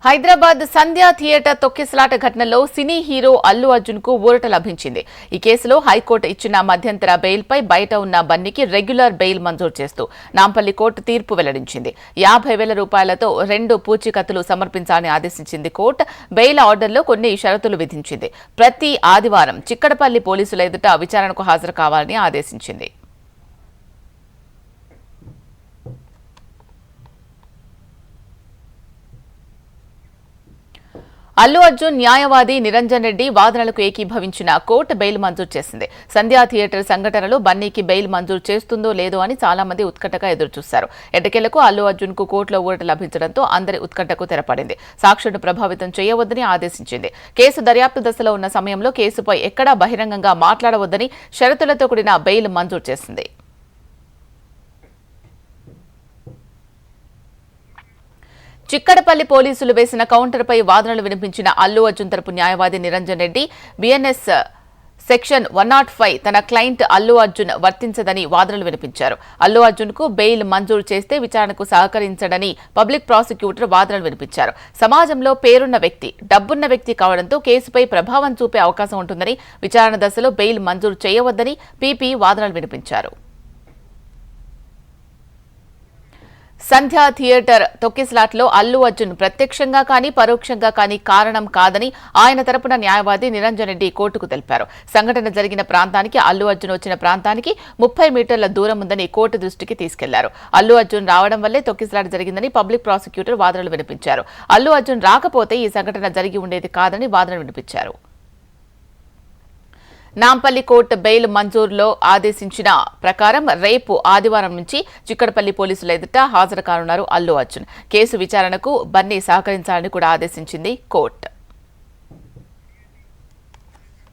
హైదరాబాద్ సంధ్యా theatre తొక్కిసలాట ఘటనలో cine hero Allu Arjun కు ఊరట లభించింది. ఈ కేసులో హైకోర్టు ఇచ్చిన మధ్యంతర బెయిల్పై బయట ఉన్న బన్నీకి రెగ్యులర్ బెయిల్ మంజూరు చేస్తూ నాంపల్లి కోర్టు తీర్పు వెల్లడించింది. 50,000 రూపాయలతో 2 పూచీకత్తులు సమర్పించాలని ఆదేశించింది కోర్టు. బెయిల్ ఆర్డర్లో కొన్ని షరతులు విధించింది. ప్రతి ఆదివారం చిక్కడపల్లి పోలీసుల ఎదుట విచారణకు హాజరు కావాలని ఆదేశించింది. అల్లు అర్జున్ న్యాయవాది నిరంజన్ రెడ్డి వాదనలకు ఏకీభవించిన కోర్టు బెయిల్ మంజూరు చేసింది. సంధ్యా థియేటర్ సంఘటనలో బన్నీకి బెయిల్ మంజూరు చేస్తుందో లేదో అని చాలా మంది ఉత్కంఠగా ఎదురుచూశారు. ఎట్టకేలకు అల్లు అర్జున్ కు కోర్టులో ఊరట లభించడంతో అందరి ఉత్కంఠకు తెరపడింది. సాక్షులను ప్రభావితం చేయవద్దని ఆదేశించింది. కేసు దర్యాప్తు దశలో ఉన్న సమయంలో కేసుపై ఎక్కడా బహిరంగంగా మాట్లాడవద్దని షరతులతో కూడిన బెయిల్ మంజూరు చేసింది. చిక్కడపల్లి పోలీసులు వేసిన కౌంటర్పై వాదనలు వినిపించిన అల్లు అర్జున్ తరపు న్యాయవాది నిరంజన్ రెడ్డి బిఎన్ఎస్ సెక్షన్ 105 తన క్లయింట్ అల్లు అర్జున్ వర్తించదని వాదనలు వినిపించారు. అల్లు అర్జున్ కు బెయిల్ మంజూరు చేస్తే విచారణకు సహకరించడని పబ్లిక్ ప్రాసిక్యూటర్ వాదనలు వినిపించారు. సమాజంలో పేరున్న వ్యక్తి, డబ్బున్న వ్యక్తి కావడంతో కేసుపై ప్రభావం చూపే అవకాశం ఉంటుందని, విచారణ దశలో బెయిల్ మంజూరు చేయవద్దని పీపీ వాదనలు వినిపించారు. సంధ్యా థియేటర్ తొక్కిసలాట్లో అల్లు అర్జున్ ప్రత్యక్షంగా కానీ పరోక్షంగా కానీ కారణం కాదని ఆయన తరపున న్యాయవాది నిరంజన్ రెడ్డి కోర్టుకు తెలిపారు. సంఘటన జరిగిన ప్రాంతానికి అల్లు అర్జున్ వచ్చిన ప్రాంతానికి 30 మీటర్ల దూరం ఉందని కోర్టు దృష్టికి తీసుకెళ్లారు. అల్లు అర్జున్ రావడం వల్లే తొక్కిసలాట జరిగిందని పబ్లిక్ ప్రాసిక్యూటర్ వాదనలు వినిపించారు. అల్లు అర్జున్ రాకపోతే ఈ సంఘటన జరిగి ఉండేది కాదని వాదనలు వినిపించారు. నాంపల్లి కోర్టు బెయిల్ మంజూరులో ఆదేశించిన ప్రకారం రేపు ఆదివారం నుంచి చిక్కడపల్లి పోలీసుల ఎదుట హాజరు కానున్నారు అల్లు అర్జున్. కేసు విచారణకు బన్నీ సహకరించాలని కూడా ఆదేశించింది కోర్టు.